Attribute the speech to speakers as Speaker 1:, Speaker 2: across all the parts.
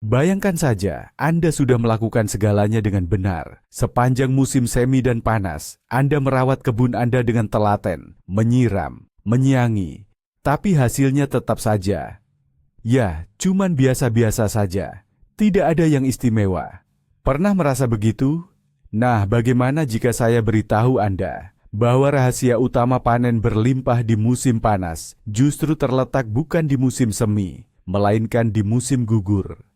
Speaker 1: Bayangkan saja, Anda sudah melakukan segalanya dengan benar. Sepanjang musim semi dan panas, Anda merawat kebun Anda dengan telaten, menyiram, menyiangi. Tapi hasilnya tetap saja, ya, cuman biasa-biasa saja. Tidak ada yang istimewa. Pernah merasa begitu? Nah, bagaimana jika saya beritahu Anda bahwa rahasia utama panen berlimpah di musim panas justru terletak bukan di musim semi, melainkan di musim gugur.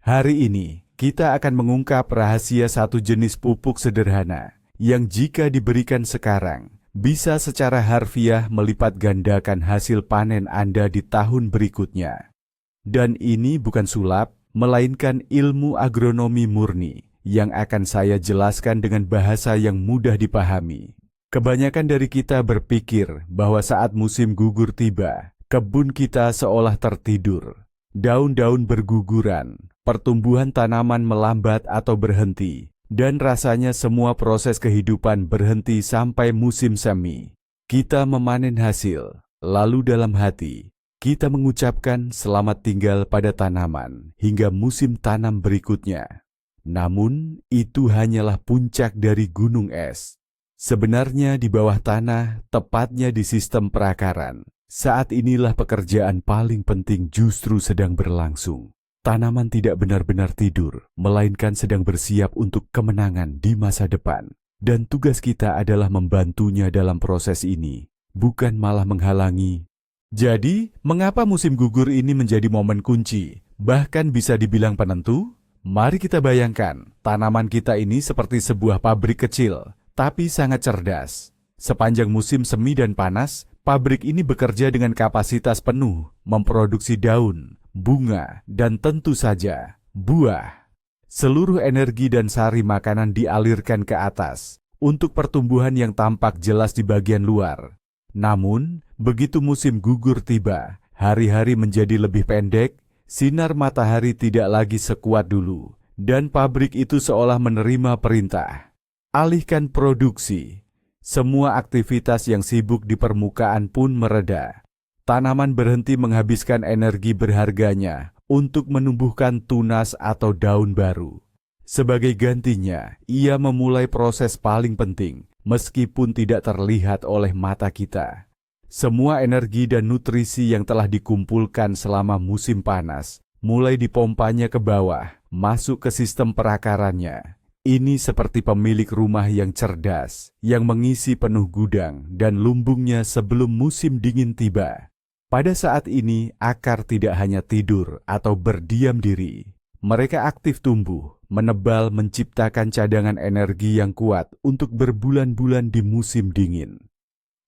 Speaker 1: Hari ini, kita akan mengungkap rahasia satu jenis pupuk sederhana yang jika diberikan sekarang, bisa secara harfiah melipat gandakan hasil panen Anda di tahun berikutnya. Dan ini bukan sulap, melainkan ilmu agronomi murni yang akan saya jelaskan dengan bahasa yang mudah dipahami. Kebanyakan dari kita berpikir bahwa saat musim gugur tiba, kebun kita seolah tertidur. Daun-daun berguguran, pertumbuhan tanaman melambat atau berhenti, dan rasanya semua proses kehidupan berhenti sampai musim semi. Kita memanen hasil, lalu dalam hati, kita mengucapkan selamat tinggal pada tanaman hingga musim tanam berikutnya. Namun, itu hanyalah puncak dari gunung es. Sebenarnya di bawah tanah, tepatnya di sistem perakaran, saat inilah pekerjaan paling penting justru sedang berlangsung. Tanaman tidak benar-benar tidur, melainkan sedang bersiap untuk kemenangan di masa depan. Dan tugas kita adalah membantunya dalam proses ini, bukan malah menghalangi. Jadi, mengapa musim gugur ini menjadi momen kunci, bahkan bisa dibilang penentu? Mari kita bayangkan, tanaman kita ini seperti sebuah pabrik kecil, tapi sangat cerdas. Sepanjang musim semi dan panas, pabrik ini bekerja dengan kapasitas penuh, memproduksi daun, bunga, dan tentu saja, buah. Seluruh energi dan sari makanan dialirkan ke atas, untuk pertumbuhan yang tampak jelas di bagian luar. Namun, begitu musim gugur tiba, hari-hari menjadi lebih pendek, sinar matahari tidak lagi sekuat dulu, dan pabrik itu seolah menerima perintah. Alihkan produksi. Semua aktivitas yang sibuk di permukaan pun mereda. Tanaman berhenti menghabiskan energi berharganya untuk menumbuhkan tunas atau daun baru. Sebagai gantinya, ia memulai proses paling penting, meskipun tidak terlihat oleh mata kita. Semua energi dan nutrisi yang telah dikumpulkan selama musim panas, mulai dipompanya ke bawah, masuk ke sistem perakarannya. Ini seperti pemilik rumah yang cerdas, yang mengisi penuh gudang dan lumbungnya sebelum musim dingin tiba. Pada saat ini, akar tidak hanya tidur atau berdiam diri. Mereka aktif tumbuh, menebal, menciptakan cadangan energi yang kuat untuk berbulan-bulan di musim dingin.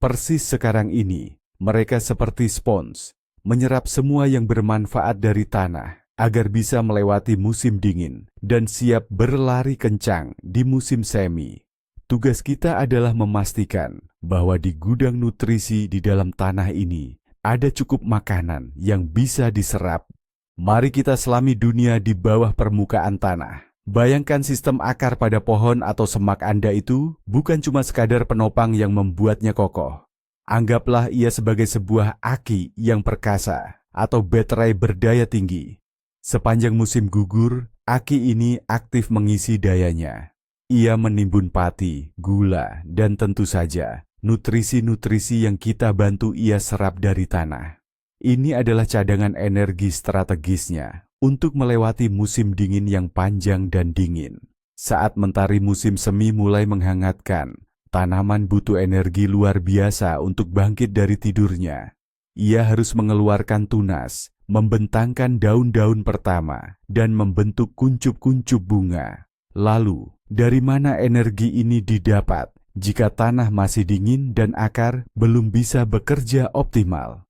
Speaker 1: Persis sekarang ini, mereka seperti spons, menyerap semua yang bermanfaat dari tanah, agar bisa melewati musim dingin dan siap berlari kencang di musim semi. Tugas kita adalah memastikan bahwa di gudang nutrisi di dalam tanah ini ada cukup makanan yang bisa diserap. Mari kita selami dunia di bawah permukaan tanah. Bayangkan sistem akar pada pohon atau semak Anda itu bukan cuma sekadar penopang yang membuatnya kokoh. Anggaplah ia sebagai sebuah aki yang perkasa atau baterai berdaya tinggi. Sepanjang musim gugur, aki ini aktif mengisi dayanya. Ia menimbun pati, gula, dan tentu saja nutrisi-nutrisi yang kita bantu ia serap dari tanah. Ini adalah cadangan energi strategisnya untuk melewati musim dingin yang panjang dan dingin. Saat mentari musim semi mulai menghangatkan, tanaman butuh energi luar biasa untuk bangkit dari tidurnya. Ia harus mengeluarkan tunas, membentangkan daun-daun pertama, dan membentuk kuncup-kuncup bunga. Lalu, dari mana energi ini didapat jika tanah masih dingin dan akar belum bisa bekerja optimal?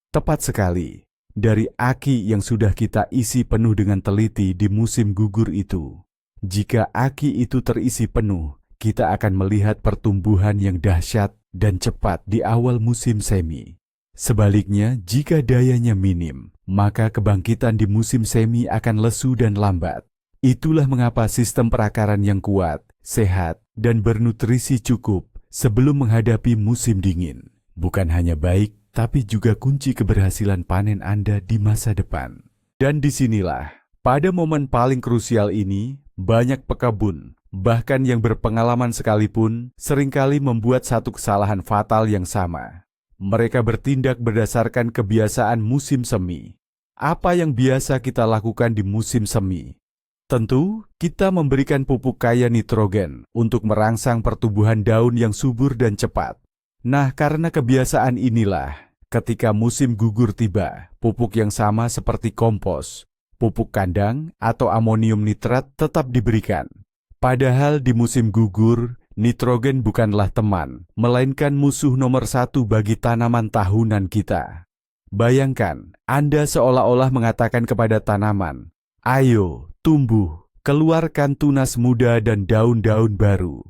Speaker 1: Tepat sekali, dari aki yang sudah kita isi penuh dengan teliti di musim gugur itu. Jika aki itu terisi penuh, kita akan melihat pertumbuhan yang dahsyat dan cepat di awal musim semi. Sebaliknya, jika dayanya minim, maka kebangkitan di musim semi akan lesu dan lambat. Itulah mengapa sistem perakaran yang kuat, sehat, dan bernutrisi cukup sebelum menghadapi musim dingin bukan hanya baik, tapi juga kunci keberhasilan panen Anda di masa depan. Dan disinilah Pada momen paling krusial ini, banyak pekebun, bahkan yang berpengalaman sekalipun, seringkali membuat satu kesalahan fatal yang sama. Mereka bertindak berdasarkan kebiasaan musim semi. Apa yang biasa kita lakukan di musim semi? Tentu, kita memberikan pupuk kaya nitrogen untuk merangsang pertumbuhan daun yang subur dan cepat. Nah, karena kebiasaan inilah, ketika musim gugur tiba, pupuk yang sama seperti kompos, pupuk kandang, atau amonium nitrat tetap diberikan. Padahal di musim gugur, nitrogen bukanlah teman, melainkan musuh nomor satu bagi tanaman tahunan kita. Bayangkan, Anda seolah-olah mengatakan kepada tanaman, "Ayo, tumbuh, keluarkan tunas muda dan daun-daun baru."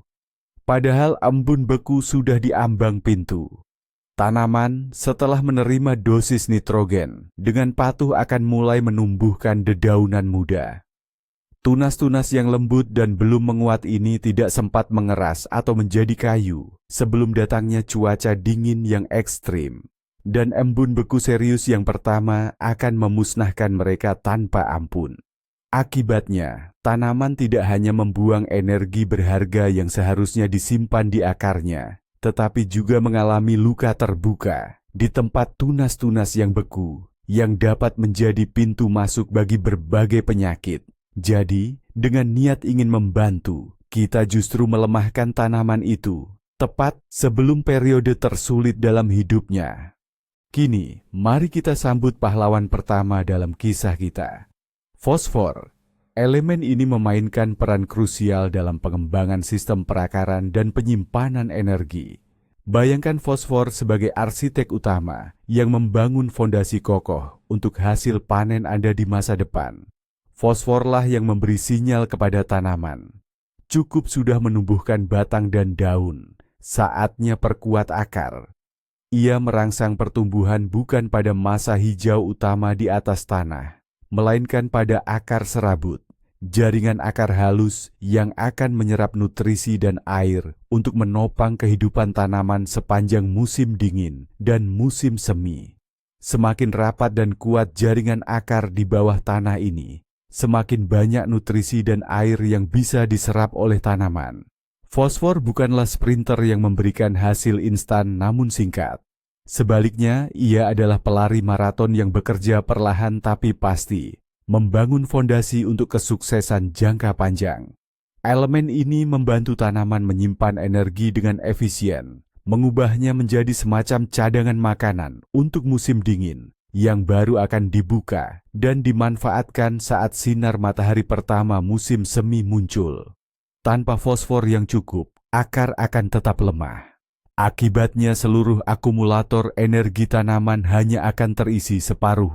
Speaker 1: Padahal embun beku sudah di ambang pintu. Tanaman setelah menerima dosis nitrogen, dengan patuh akan mulai menumbuhkan dedaunan muda. Tunas-tunas yang lembut dan belum menguat ini tidak sempat mengeras atau menjadi kayu sebelum datangnya cuaca dingin yang ekstrim. Dan embun beku serius yang pertama akan memusnahkan mereka tanpa ampun. Akibatnya, tanaman tidak hanya membuang energi berharga yang seharusnya disimpan di akarnya, tetapi juga mengalami luka terbuka di tempat tunas-tunas yang beku, yang dapat menjadi pintu masuk bagi berbagai penyakit. Jadi, dengan niat ingin membantu, kita justru melemahkan tanaman itu, tepat sebelum periode tersulit dalam hidupnya. Kini, mari kita sambut pahlawan pertama dalam kisah kita. Fosfor. Elemen ini memainkan peran krusial dalam pengembangan sistem perakaran dan penyimpanan energi. Bayangkan fosfor sebagai arsitek utama yang membangun fondasi kokoh untuk hasil panen Anda di masa depan. Fosforlah yang memberi sinyal kepada tanaman. Cukup sudah menumbuhkan batang dan daun, saatnya perkuat akar. Ia merangsang pertumbuhan bukan pada masa hijau utama di atas tanah, melainkan pada akar serabut, jaringan akar halus yang akan menyerap nutrisi dan air untuk menopang kehidupan tanaman sepanjang musim dingin dan musim semi. Semakin rapat dan kuat jaringan akar di bawah tanah ini, semakin banyak nutrisi dan air yang bisa diserap oleh tanaman. Fosfor bukanlah sprinter yang memberikan hasil instan namun singkat. Sebaliknya, ia adalah pelari maraton yang bekerja perlahan tapi pasti, membangun fondasi untuk kesuksesan jangka panjang. Elemen ini membantu tanaman menyimpan energi dengan efisien, mengubahnya menjadi semacam cadangan makanan untuk musim dingin, yang baru akan dibuka dan dimanfaatkan saat sinar matahari pertama musim semi muncul. Tanpa fosfor yang cukup, akar akan tetap lemah. Akibatnya seluruh akumulator energi tanaman hanya akan terisi separuh.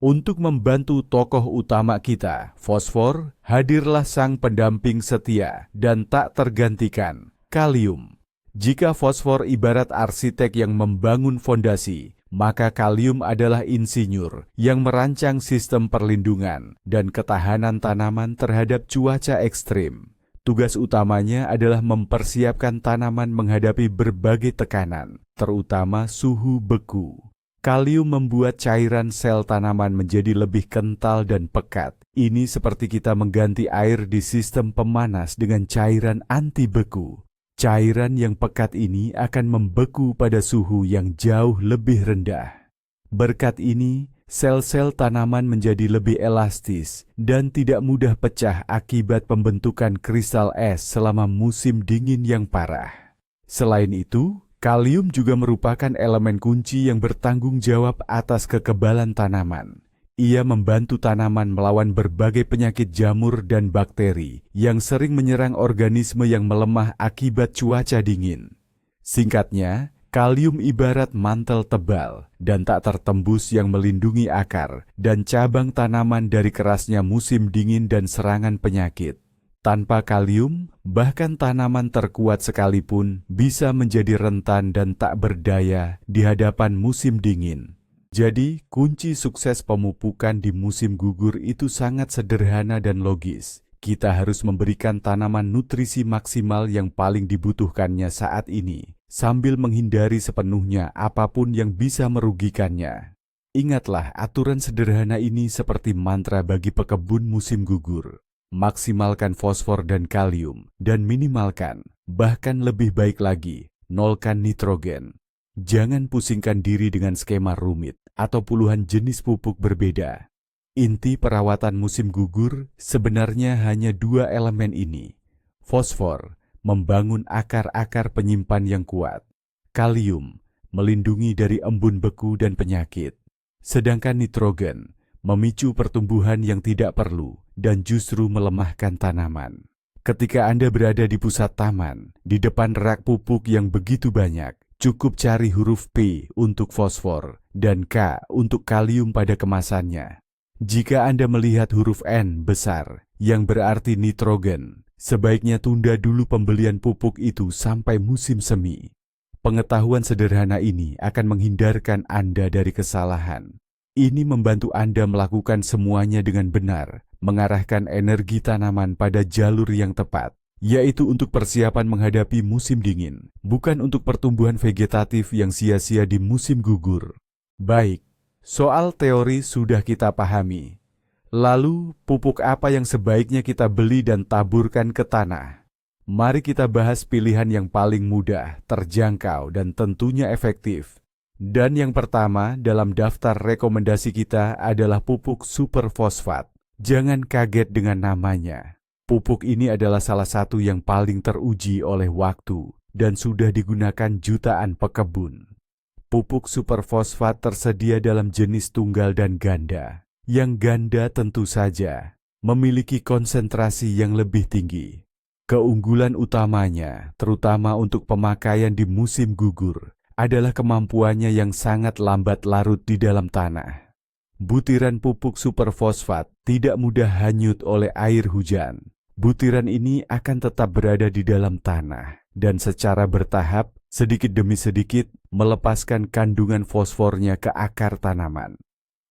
Speaker 1: Untuk membantu tokoh utama kita, fosfor, hadirlah sang pendamping setia dan tak tergantikan, kalium. Jika fosfor ibarat arsitek yang membangun fondasi, maka kalium adalah insinyur yang merancang sistem perlindungan dan ketahanan tanaman terhadap cuaca ekstrim. Tugas utamanya adalah mempersiapkan tanaman menghadapi berbagai tekanan, terutama suhu beku. Kalium membuat cairan sel tanaman menjadi lebih kental dan pekat. Ini seperti kita mengganti air di sistem pemanas dengan cairan anti beku. Cairan yang pekat ini akan membeku pada suhu yang jauh lebih rendah. Berkat ini, sel-sel tanaman menjadi lebih elastis dan tidak mudah pecah akibat pembentukan kristal es selama musim dingin yang parah. Selain itu, kalium juga merupakan elemen kunci yang bertanggung jawab atas kekebalan tanaman. Ia membantu tanaman melawan berbagai penyakit jamur dan bakteri yang sering menyerang organisme yang melemah akibat cuaca dingin. Singkatnya, kalium ibarat mantel tebal dan tak tertembus yang melindungi akar dan cabang tanaman dari kerasnya musim dingin dan serangan penyakit. Tanpa kalium, bahkan tanaman terkuat sekalipun bisa menjadi rentan dan tak berdaya di hadapan musim dingin. Jadi, kunci sukses pemupukan di musim gugur itu sangat sederhana dan logis. Kita harus memberikan tanaman nutrisi maksimal yang paling dibutuhkannya saat ini, sambil menghindari sepenuhnya apapun yang bisa merugikannya. Ingatlah aturan sederhana ini seperti mantra bagi pekebun musim gugur. Maksimalkan fosfor dan kalium, dan minimalkan, bahkan lebih baik lagi, nolkan nitrogen. Jangan pusingkan diri dengan skema rumit atau puluhan jenis pupuk berbeda. Inti perawatan musim gugur sebenarnya hanya dua elemen ini. Fosfor, membangun akar-akar penyimpan yang kuat. Kalium, melindungi dari embun beku dan penyakit. Sedangkan nitrogen, memicu pertumbuhan yang tidak perlu dan justru melemahkan tanaman. Ketika Anda berada di pusat taman, di depan rak pupuk yang begitu banyak, cukup cari huruf P untuk fosfor dan K untuk kalium pada kemasannya. Jika Anda melihat huruf N besar, yang berarti nitrogen, sebaiknya tunda dulu pembelian pupuk itu sampai musim semi. Pengetahuan sederhana ini akan menghindarkan Anda dari kesalahan. Ini membantu Anda melakukan semuanya dengan benar, mengarahkan energi tanaman pada jalur yang tepat, yaitu untuk persiapan menghadapi musim dingin, bukan untuk pertumbuhan vegetatif yang sia-sia di musim gugur. Baik, soal teori sudah kita pahami. Lalu, pupuk apa yang sebaiknya kita beli dan taburkan ke tanah? Mari kita bahas pilihan yang paling mudah, terjangkau, dan tentunya efektif. Dan yang pertama dalam daftar rekomendasi kita adalah pupuk superfosfat. Jangan kaget dengan namanya. Pupuk ini adalah salah satu yang paling teruji oleh waktu dan sudah digunakan jutaan pekebun. Pupuk superfosfat tersedia dalam jenis tunggal dan ganda. Yang ganda tentu saja memiliki konsentrasi yang lebih tinggi. Keunggulan utamanya, terutama untuk pemakaian di musim gugur, adalah kemampuannya yang sangat lambat larut di dalam tanah. Butiran pupuk superfosfat tidak mudah hanyut oleh air hujan. Butiran ini akan tetap berada di dalam tanah dan secara bertahap, sedikit demi sedikit, melepaskan kandungan fosfornya ke akar tanaman.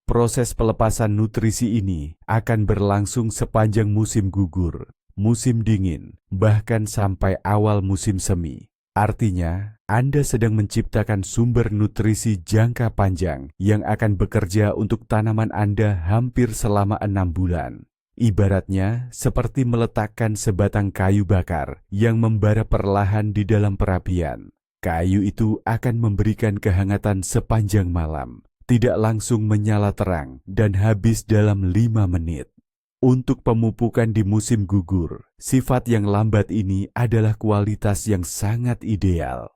Speaker 1: Proses pelepasan nutrisi ini akan berlangsung sepanjang musim gugur, musim dingin, bahkan sampai awal musim semi. Artinya, Anda sedang menciptakan sumber nutrisi jangka panjang yang akan bekerja untuk tanaman Anda hampir selama 6 bulan. Ibaratnya seperti meletakkan sebatang kayu bakar yang membara perlahan di dalam perapian. Kayu itu akan memberikan kehangatan sepanjang malam, tidak langsung menyala terang dan habis dalam 5 menit. Untuk pemupukan di musim gugur, sifat yang lambat ini adalah kualitas yang sangat ideal.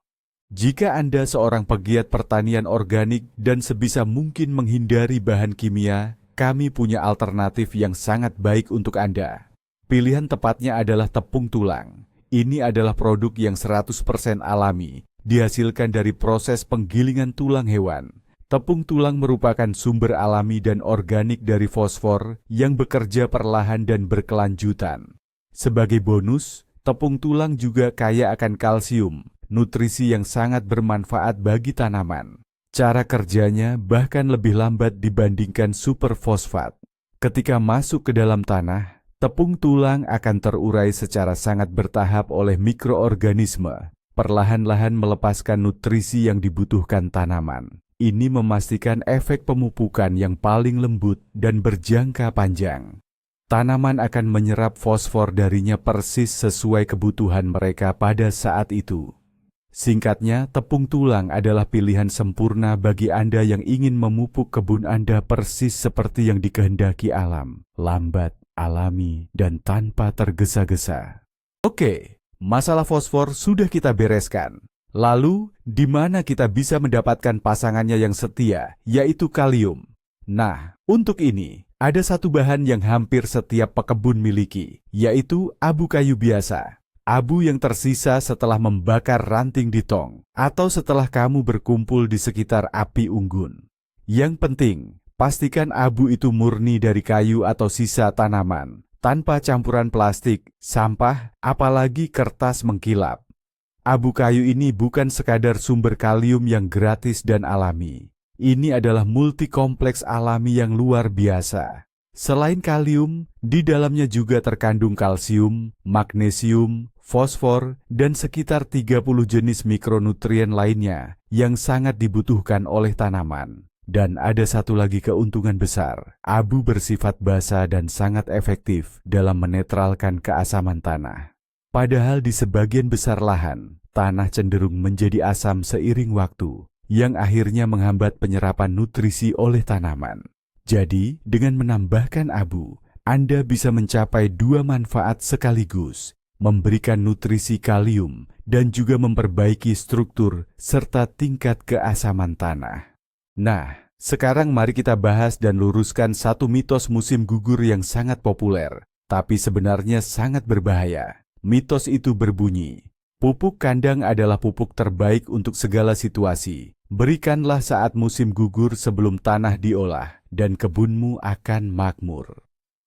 Speaker 1: Jika Anda seorang pegiat pertanian organik dan sebisa mungkin menghindari bahan kimia, kami punya alternatif yang sangat baik untuk Anda. Pilihan tepatnya adalah tepung tulang. Ini adalah produk yang 100% alami, dihasilkan dari proses penggilingan tulang hewan. Tepung tulang merupakan sumber alami dan organik dari fosfor yang bekerja perlahan dan berkelanjutan. Sebagai bonus, tepung tulang juga kaya akan kalsium, nutrisi yang sangat bermanfaat bagi tanaman. Cara kerjanya bahkan lebih lambat dibandingkan superfosfat. Ketika masuk ke dalam tanah, tepung tulang akan terurai secara sangat bertahap oleh mikroorganisme, perlahan-lahan melepaskan nutrisi yang dibutuhkan tanaman. Ini memastikan efek pemupukan yang paling lembut dan berjangka panjang. Tanaman akan menyerap fosfor darinya persis sesuai kebutuhan mereka pada saat itu. Singkatnya, tepung tulang adalah pilihan sempurna bagi Anda yang ingin memupuk kebun Anda persis seperti yang dikehendaki alam, lambat, alami, dan tanpa tergesa-gesa. Oke, masalah fosfor sudah kita bereskan. Lalu, di mana kita bisa mendapatkan pasangannya yang setia, yaitu kalium? Nah, untuk ini, ada satu bahan yang hampir setiap pekebun miliki, yaitu abu kayu biasa. Abu yang tersisa setelah membakar ranting di tong, atau setelah kamu berkumpul di sekitar api unggun. Yang penting, pastikan abu itu murni dari kayu atau sisa tanaman, tanpa campuran plastik, sampah, apalagi kertas mengkilap. Abu kayu ini bukan sekadar sumber kalium yang gratis dan alami. Ini adalah multikompleks alami yang luar biasa. Selain kalium, di dalamnya juga terkandung kalsium, magnesium, fosfor, dan sekitar 30 jenis mikronutrien lainnya yang sangat dibutuhkan oleh tanaman. Dan ada satu lagi keuntungan besar, abu bersifat basa dan sangat efektif dalam menetralkan keasaman tanah. Padahal di sebagian besar lahan, tanah cenderung menjadi asam seiring waktu, yang akhirnya menghambat penyerapan nutrisi oleh tanaman. Jadi, dengan menambahkan abu, Anda bisa mencapai dua manfaat sekaligus, memberikan nutrisi kalium dan juga memperbaiki struktur serta tingkat keasaman tanah. Nah, sekarang mari kita bahas dan luruskan satu mitos musim gugur yang sangat populer, tapi sebenarnya sangat berbahaya. Mitos itu berbunyi, pupuk kandang adalah pupuk terbaik untuk segala situasi. Berikanlah saat musim gugur sebelum tanah diolah, dan kebunmu akan makmur.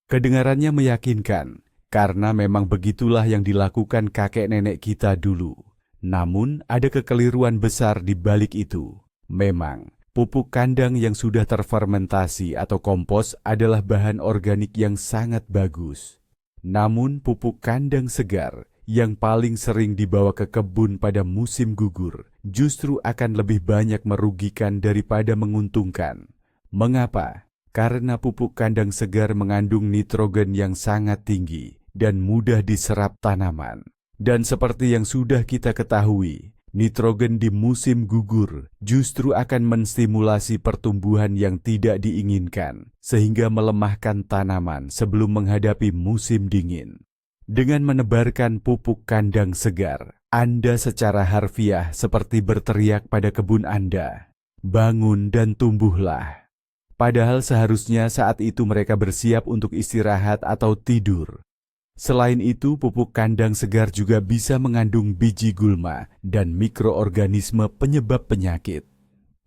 Speaker 1: Kedengarannya meyakinkan, karena memang begitulah yang dilakukan kakek nenek kita dulu. Namun, ada kekeliruan besar di balik itu. Memang, pupuk kandang yang sudah terfermentasi atau kompos adalah bahan organik yang sangat bagus. Namun pupuk kandang segar yang paling sering dibawa ke kebun pada musim gugur justru akan lebih banyak merugikan daripada menguntungkan. Mengapa? Karena pupuk kandang segar mengandung nitrogen yang sangat tinggi dan mudah diserap tanaman. Dan seperti yang sudah kita ketahui, nitrogen di musim gugur justru akan menstimulasi pertumbuhan yang tidak diinginkan, sehingga melemahkan tanaman sebelum menghadapi musim dingin. Dengan menebarkan pupuk kandang segar, Anda secara harfiah seperti berteriak pada kebun Anda, "Bangun dan tumbuhlah." Padahal seharusnya saat itu mereka bersiap untuk istirahat atau tidur. Selain itu, pupuk kandang segar juga bisa mengandung biji gulma dan mikroorganisme penyebab penyakit.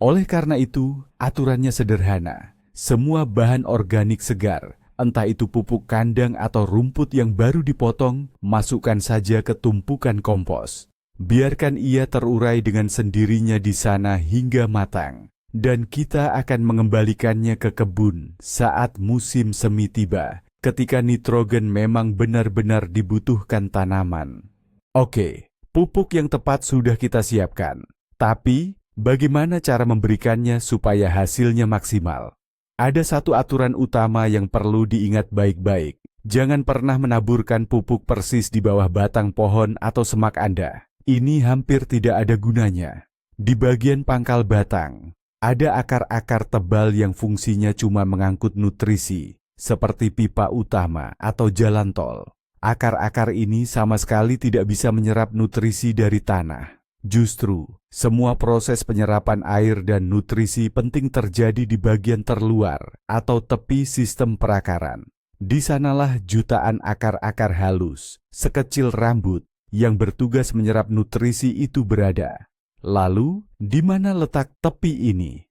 Speaker 1: Oleh karena itu, aturannya sederhana. Semua bahan organik segar, entah itu pupuk kandang atau rumput yang baru dipotong, masukkan saja ke tumpukan kompos. Biarkan ia terurai dengan sendirinya di sana hingga matang, dan kita akan mengembalikannya ke kebun saat musim semi tiba, ketika nitrogen memang benar-benar dibutuhkan tanaman. Oke, pupuk yang tepat sudah kita siapkan. Tapi, bagaimana cara memberikannya supaya hasilnya maksimal? Ada satu aturan utama yang perlu diingat baik-baik. Jangan pernah menaburkan pupuk persis di bawah batang pohon atau semak Anda. Ini hampir tidak ada gunanya. Di bagian pangkal batang, ada akar-akar tebal yang fungsinya cuma mengangkut nutrisi, seperti pipa utama atau jalan tol. Akar-akar ini sama sekali tidak bisa menyerap nutrisi dari tanah. Justru, semua proses penyerapan air dan nutrisi penting terjadi di bagian terluar atau tepi sistem perakaran. Di sanalah jutaan akar-akar halus, sekecil rambut, yang bertugas menyerap nutrisi itu berada. Lalu, di mana letak tepi ini?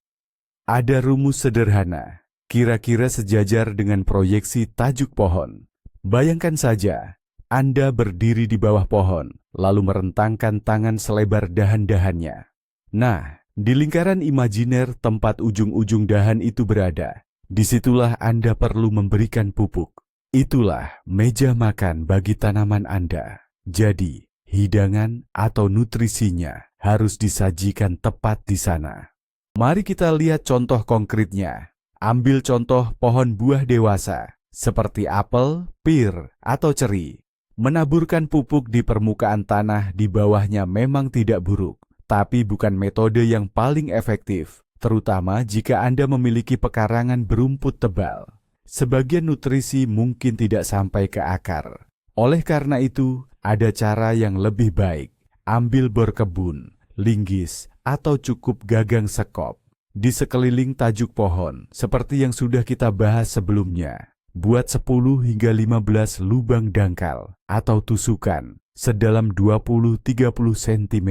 Speaker 1: Ada rumus sederhana, kira-kira sejajar dengan proyeksi tajuk pohon. Bayangkan saja, Anda berdiri di bawah pohon, lalu merentangkan tangan selebar dahan-dahannya. Nah, di lingkaran imajiner tempat ujung-ujung dahan itu berada, disitulah Anda perlu memberikan pupuk. Itulah meja makan bagi tanaman Anda. Jadi, hidangan atau nutrisinya harus disajikan tepat di sana. Mari kita lihat contoh konkretnya. Ambil contoh pohon buah dewasa, seperti apel, pir, atau ceri. Menaburkan pupuk di permukaan tanah di bawahnya memang tidak buruk, tapi bukan metode yang paling efektif, terutama jika Anda memiliki pekarangan berumput tebal. Sebagian nutrisi mungkin tidak sampai ke akar. Oleh karena itu, ada cara yang lebih baik. Ambil bor kebun, linggis, atau cukup gagang sekop. Di sekeliling tajuk pohon, seperti yang sudah kita bahas sebelumnya, buat 10 hingga 15 lubang dangkal atau tusukan sedalam 20-30 cm.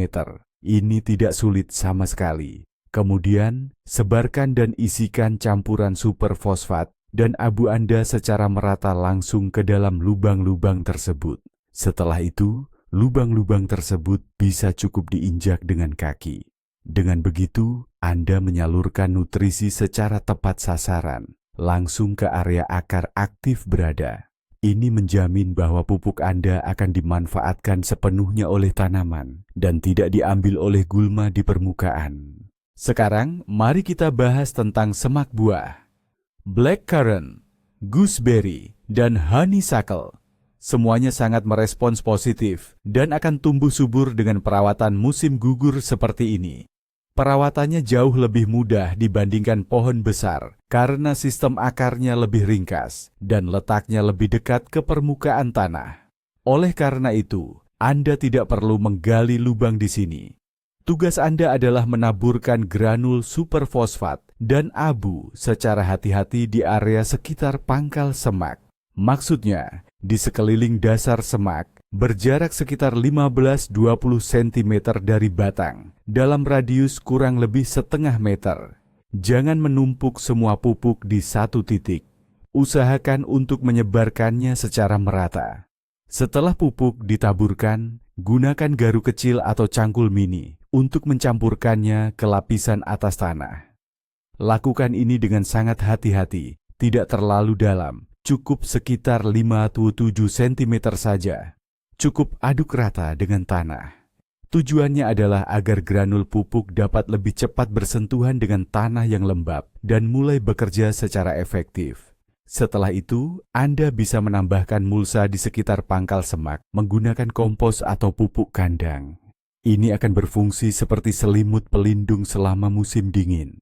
Speaker 1: Ini tidak sulit sama sekali. Kemudian, sebarkan dan isikan campuran super fosfat dan abu Anda secara merata langsung ke dalam lubang-lubang tersebut. Setelah itu, lubang-lubang tersebut bisa cukup diinjak dengan kaki. Dengan begitu, Anda menyalurkan nutrisi secara tepat sasaran, langsung ke area akar aktif berada. Ini menjamin bahwa pupuk Anda akan dimanfaatkan sepenuhnya oleh tanaman dan tidak diambil oleh gulma di permukaan. Sekarang, mari kita bahas tentang semak buah. Blackcurrant, gooseberry, dan honeysuckle. Semuanya sangat merespons positif dan akan tumbuh subur dengan perawatan musim gugur seperti ini. Perawatannya jauh lebih mudah dibandingkan pohon besar karena sistem akarnya lebih ringkas dan letaknya lebih dekat ke permukaan tanah. Oleh karena itu, Anda tidak perlu menggali lubang di sini. Tugas Anda adalah menaburkan granul superfosfat dan abu secara hati-hati di area sekitar pangkal semak. Maksudnya, di sekeliling dasar semak, berjarak sekitar 15-20 cm dari batang, dalam radius kurang lebih setengah meter. Jangan menumpuk semua pupuk di satu titik. Usahakan untuk menyebarkannya secara merata. Setelah pupuk ditaburkan, gunakan garu kecil atau cangkul mini untuk mencampurkannya ke lapisan atas tanah. Lakukan ini dengan sangat hati-hati, tidak terlalu dalam. Cukup sekitar 57 cm saja. Cukup aduk rata dengan tanah. Tujuannya adalah agar granul pupuk dapat lebih cepat bersentuhan dengan tanah yang lembab dan mulai bekerja secara efektif. Setelah itu, Anda bisa menambahkan mulsa di sekitar pangkal semak menggunakan kompos atau pupuk kandang. Ini akan berfungsi seperti selimut pelindung selama musim dingin.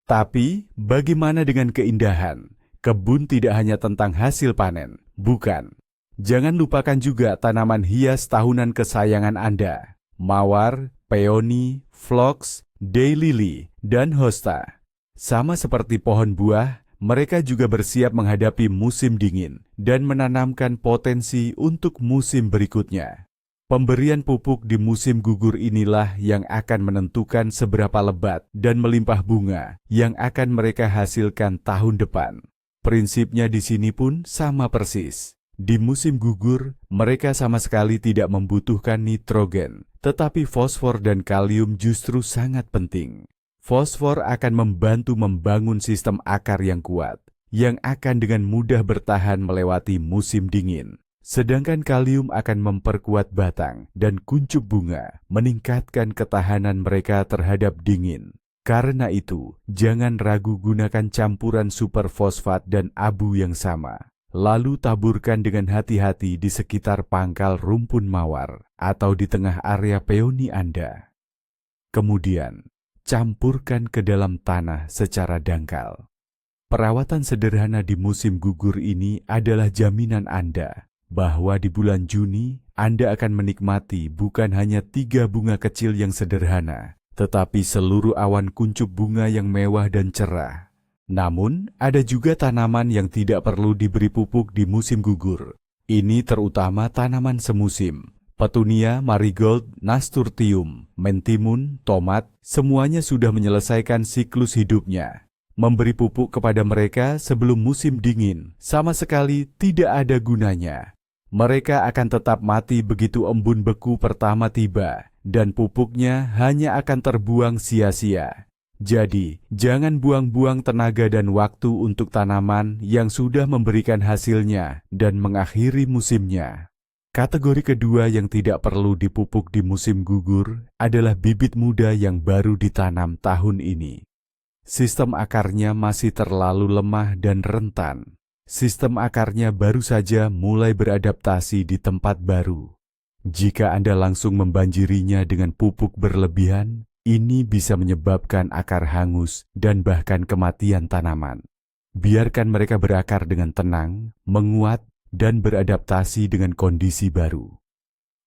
Speaker 1: Tapi, bagaimana dengan keindahan? Kebun tidak hanya tentang hasil panen, bukan. Jangan lupakan juga tanaman hias tahunan kesayangan Anda. Mawar, peony, phlox, daylily, dan hosta. Sama seperti pohon buah, mereka juga bersiap menghadapi musim dingin dan menanamkan potensi untuk musim berikutnya. Pemberian pupuk di musim gugur inilah yang akan menentukan seberapa lebat dan melimpah bunga yang akan mereka hasilkan tahun depan. Prinsipnya di sini pun sama persis. Di musim gugur, mereka sama sekali tidak membutuhkan nitrogen, tetapi fosfor dan kalium justru sangat penting. Fosfor akan membantu membangun sistem akar yang kuat, yang akan dengan mudah bertahan melewati musim dingin. Sedangkan kalium akan memperkuat batang dan kuncup bunga, meningkatkan ketahanan mereka terhadap dingin. Karena itu, jangan ragu gunakan campuran superfosfat dan abu yang sama. Lalu taburkan dengan hati-hati di sekitar pangkal rumpun mawar atau di tengah area peony Anda. Kemudian, campurkan ke dalam tanah secara dangkal. Perawatan sederhana di musim gugur ini adalah jaminan Anda bahwa di bulan Juni Anda akan menikmati bukan hanya 3 bunga kecil yang sederhana, tetapi seluruh awan kuncup bunga yang mewah dan cerah. Namun, ada juga tanaman yang tidak perlu diberi pupuk di musim gugur. Ini terutama tanaman semusim. Petunia, marigold, nasturtium, mentimun, tomat, semuanya sudah menyelesaikan siklus hidupnya. Memberi pupuk kepada mereka sebelum musim dingin sama sekali tidak ada gunanya. Mereka akan tetap mati begitu embun beku pertama tiba, dan pupuknya hanya akan terbuang sia-sia. Jadi, jangan buang-buang tenaga dan waktu untuk tanaman yang sudah memberikan hasilnya dan mengakhiri musimnya. Kategori kedua yang tidak perlu dipupuk di musim gugur adalah bibit muda yang baru ditanam tahun ini. Sistem akarnya masih terlalu lemah dan rentan. Sistem akarnya baru saja mulai beradaptasi di tempat baru. Jika Anda langsung membanjirinya dengan pupuk berlebihan, ini bisa menyebabkan akar hangus dan bahkan kematian tanaman. Biarkan mereka berakar dengan tenang, menguat, dan beradaptasi dengan kondisi baru.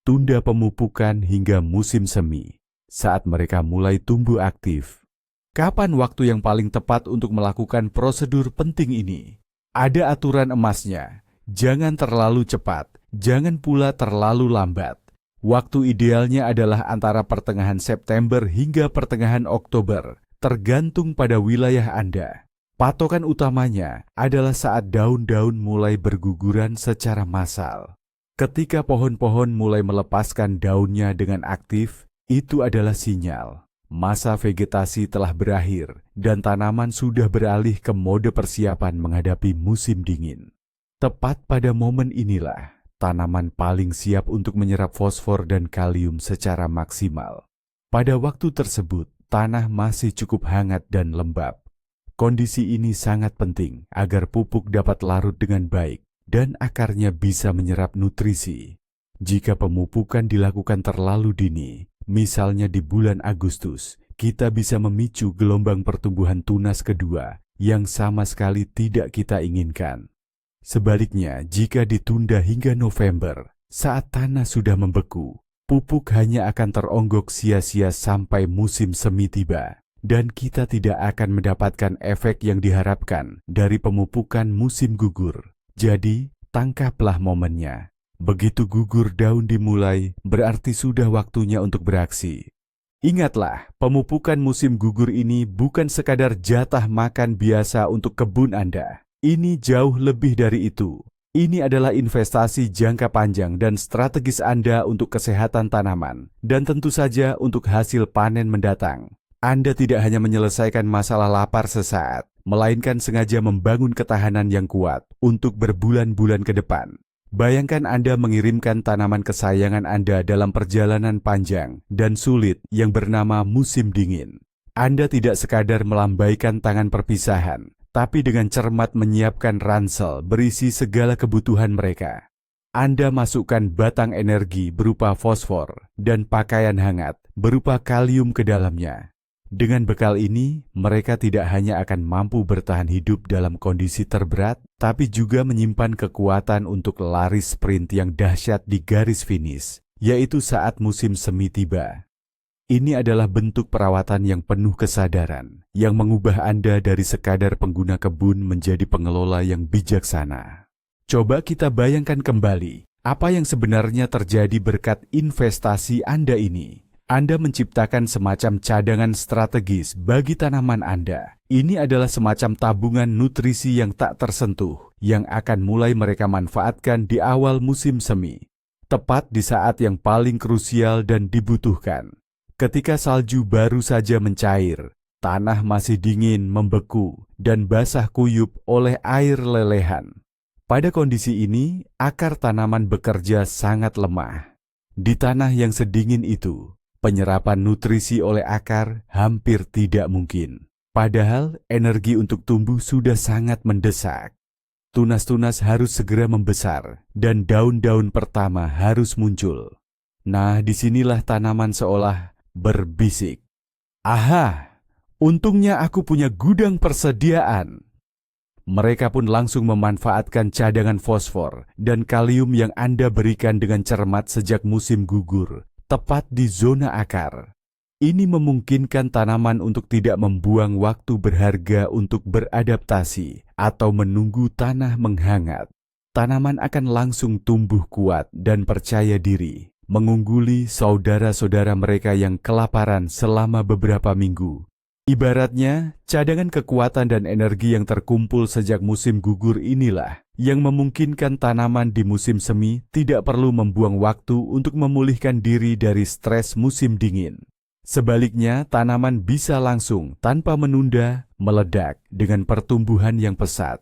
Speaker 1: Tunda pemupukan hingga musim semi, saat mereka mulai tumbuh aktif. Kapan waktu yang paling tepat untuk melakukan prosedur penting ini? Ada aturan emasnya, jangan terlalu cepat, jangan pula terlalu lambat. Waktu idealnya adalah antara pertengahan September hingga pertengahan Oktober, tergantung pada wilayah Anda. Patokan utamanya adalah saat daun-daun mulai berguguran secara massal. Ketika pohon-pohon mulai melepaskan daunnya dengan aktif, itu adalah sinyal. Masa vegetasi telah berakhir dan tanaman sudah beralih ke mode persiapan menghadapi musim dingin. Tepat pada momen inilah, tanaman paling siap untuk menyerap fosfor dan kalium secara maksimal. Pada waktu tersebut, tanah masih cukup hangat dan lembab. Kondisi ini sangat penting agar pupuk dapat larut dengan baik dan akarnya bisa menyerap nutrisi. Jika pemupukan dilakukan terlalu dini, misalnya di bulan Agustus, kita bisa memicu gelombang pertumbuhan tunas kedua yang sama sekali tidak kita inginkan. Sebaliknya, jika ditunda hingga November, saat tanah sudah membeku, pupuk hanya akan teronggok sia-sia sampai musim semi tiba. Dan kita tidak akan mendapatkan efek yang diharapkan dari pemupukan musim gugur. Jadi, tangkaplah momennya. Begitu gugur daun dimulai, berarti sudah waktunya untuk beraksi. Ingatlah, pemupukan musim gugur ini bukan sekadar jatah makan biasa untuk kebun Anda. Ini jauh lebih dari itu. Ini adalah investasi jangka panjang dan strategis Anda untuk kesehatan tanaman, dan tentu saja untuk hasil panen mendatang. Anda tidak hanya menyelesaikan masalah lapar sesaat, melainkan sengaja membangun ketahanan yang kuat untuk berbulan-bulan ke depan. Bayangkan Anda mengirimkan tanaman kesayangan Anda dalam perjalanan panjang dan sulit yang bernama musim dingin. Anda tidak sekadar melambaikan tangan perpisahan, tapi dengan cermat menyiapkan ransel berisi segala kebutuhan mereka. Anda masukkan batang energi berupa fosfor dan pakaian hangat berupa kalium ke dalamnya. Dengan bekal ini, mereka tidak hanya akan mampu bertahan hidup dalam kondisi terberat, tapi juga menyimpan kekuatan untuk lari sprint yang dahsyat di garis finish, yaitu saat musim semi tiba. Ini adalah bentuk perawatan yang penuh kesadaran, yang mengubah Anda dari sekadar pengguna kebun menjadi pengelola yang bijaksana. Coba kita bayangkan kembali, apa yang sebenarnya terjadi berkat investasi Anda ini. Anda menciptakan semacam cadangan strategis bagi tanaman Anda. Ini adalah semacam tabungan nutrisi yang tak tersentuh, yang akan mulai mereka manfaatkan di awal musim semi, tepat di saat yang paling krusial dan dibutuhkan. Ketika salju baru saja mencair, tanah masih dingin, membeku, dan basah kuyup oleh air lelehan. Pada kondisi ini, akar tanaman bekerja sangat lemah. Di tanah yang sedingin itu, penyerapan nutrisi oleh akar hampir tidak mungkin. Padahal energi untuk tumbuh sudah sangat mendesak. Tunas-tunas harus segera membesar dan daun-daun pertama harus muncul. Nah, disinilah tanaman seolah berbisik. Aha, untungnya aku punya gudang persediaan. Mereka pun langsung memanfaatkan cadangan fosfor dan kalium yang Anda berikan dengan cermat sejak musim gugur, tepat di zona akar. Ini memungkinkan tanaman untuk tidak membuang waktu berharga untuk beradaptasi atau menunggu tanah menghangat. Tanaman akan langsung tumbuh kuat dan percaya diri, mengungguli saudara-saudara mereka yang kelaparan selama beberapa minggu. Ibaratnya, cadangan kekuatan dan energi yang terkumpul sejak musim gugur inilah yang memungkinkan tanaman di musim semi tidak perlu membuang waktu untuk memulihkan diri dari stres musim dingin. Sebaliknya, tanaman bisa langsung tanpa menunda meledak dengan pertumbuhan yang pesat.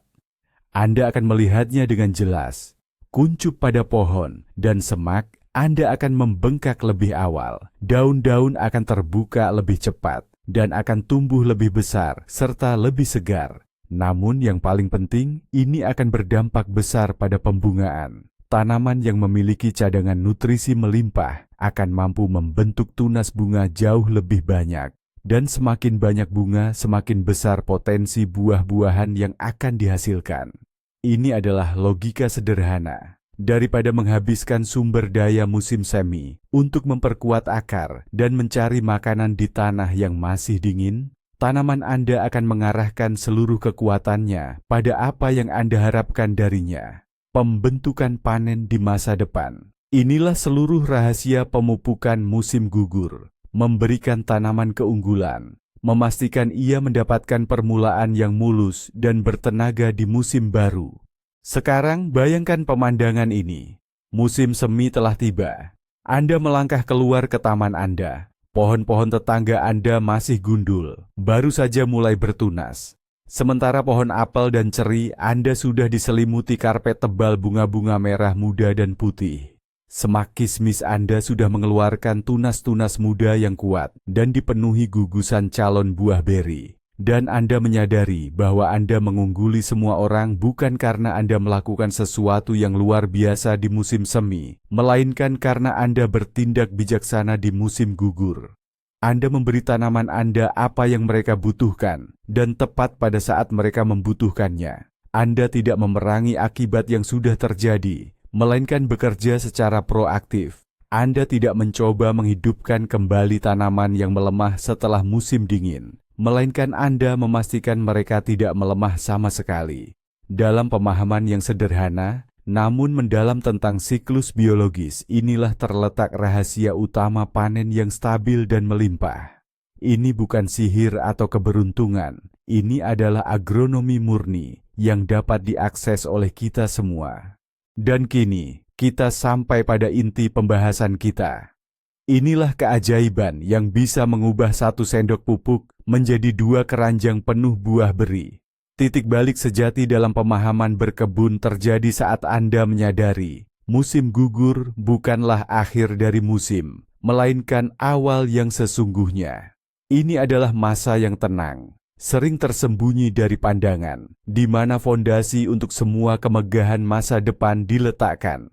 Speaker 1: Anda akan melihatnya dengan jelas. Kuncup pada pohon dan semak, Anda akan membengkak lebih awal. Daun-daun akan terbuka lebih cepat dan akan tumbuh lebih besar serta lebih segar. Namun yang paling penting, ini akan berdampak besar pada pembungaan. Tanaman yang memiliki cadangan nutrisi melimpah akan mampu membentuk tunas bunga jauh lebih banyak. Dan semakin banyak bunga, semakin besar potensi buah-buahan yang akan dihasilkan. Ini adalah logika sederhana. Daripada menghabiskan sumber daya musim semi untuk memperkuat akar dan mencari makanan di tanah yang masih dingin, tanaman Anda akan mengarahkan seluruh kekuatannya pada apa yang Anda harapkan darinya, pembentukan panen di masa depan. Inilah seluruh rahasia pemupukan musim gugur, memberikan tanaman keunggulan, memastikan ia mendapatkan permulaan yang mulus dan bertenaga di musim baru. Sekarang bayangkan pemandangan ini. Musim semi telah tiba. Anda melangkah keluar ke taman Anda. Pohon-pohon tetangga Anda masih gundul, baru saja mulai bertunas. Sementara pohon apel dan ceri Anda sudah diselimuti karpet tebal bunga-bunga merah muda dan putih. Semak kismis Anda sudah mengeluarkan tunas-tunas muda yang kuat dan dipenuhi gugusan calon buah beri. Dan Anda menyadari bahwa Anda mengungguli semua orang bukan karena Anda melakukan sesuatu yang luar biasa di musim semi, melainkan karena Anda bertindak bijaksana di musim gugur. Anda memberi tanaman Anda apa yang mereka butuhkan, dan tepat pada saat mereka membutuhkannya. Anda tidak memerangi akibat yang sudah terjadi, melainkan bekerja secara proaktif. Anda tidak mencoba menghidupkan kembali tanaman yang melemah setelah musim dingin, melainkan Anda memastikan mereka tidak melemah sama sekali. Dalam pemahaman yang sederhana, namun mendalam tentang siklus biologis, inilah terletak rahasia utama panen yang stabil dan melimpah. Ini bukan sihir atau keberuntungan, ini adalah agronomi murni yang dapat diakses oleh kita semua. Dan kini, kita sampai pada inti pembahasan kita. Inilah keajaiban yang bisa mengubah 1 sendok pupuk menjadi 2 keranjang penuh buah beri. Titik balik sejati dalam pemahaman berkebun terjadi saat Anda menyadari, musim gugur bukanlah akhir dari musim, melainkan awal yang sesungguhnya. Ini adalah masa yang tenang, sering tersembunyi dari pandangan, di mana fondasi untuk semua kemegahan masa depan diletakkan.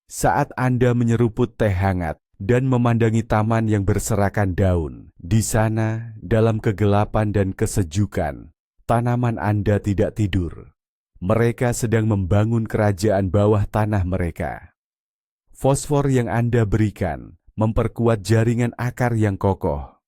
Speaker 1: Saat Anda menyeruput teh hangat dan memandangi taman yang berserakan daun, di sana, dalam kegelapan dan kesejukan, tanaman Anda tidak tidur. Mereka sedang membangun kerajaan bawah tanah mereka. Fosfor yang Anda berikan memperkuat jaringan akar yang kokoh.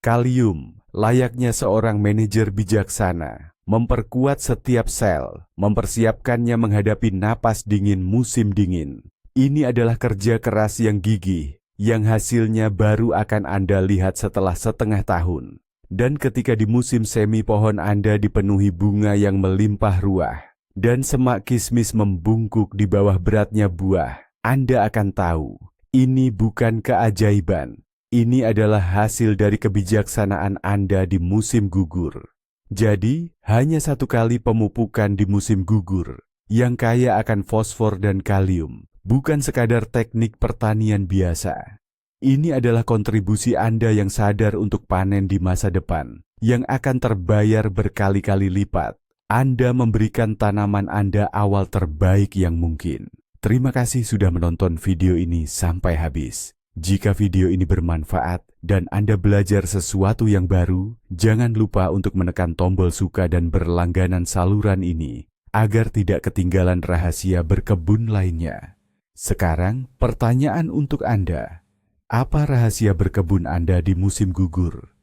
Speaker 1: Kalium, layaknya seorang manajer bijaksana, memperkuat setiap sel, mempersiapkannya menghadapi napas dingin musim dingin. Ini adalah kerja keras yang gigih, yang hasilnya baru akan Anda lihat setelah setengah tahun. Dan ketika di musim semi pohon Anda dipenuhi bunga yang melimpah ruah, dan semak kismis membungkuk di bawah beratnya buah, Anda akan tahu, ini bukan keajaiban. Ini adalah hasil dari kebijaksanaan Anda di musim gugur. Jadi, hanya 1 kali pemupukan di musim gugur, yang kaya akan fosfor dan kalium, bukan sekadar teknik pertanian biasa. Ini adalah kontribusi Anda yang sadar untuk panen di masa depan, yang akan terbayar berkali-kali lipat. Anda memberikan tanaman Anda awal terbaik yang mungkin. Terima kasih sudah menonton video ini sampai habis. Jika video ini bermanfaat dan Anda belajar sesuatu yang baru, jangan lupa untuk menekan tombol suka dan berlangganan saluran ini, agar tidak ketinggalan rahasia berkebun lainnya. Sekarang, pertanyaan untuk Anda. Apa rahasia berkebun Anda di musim gugur?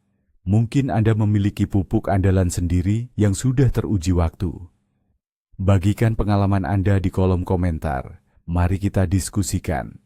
Speaker 1: Mungkin Anda memiliki pupuk andalan sendiri yang sudah teruji waktu. Bagikan pengalaman Anda di kolom komentar. Mari kita diskusikan.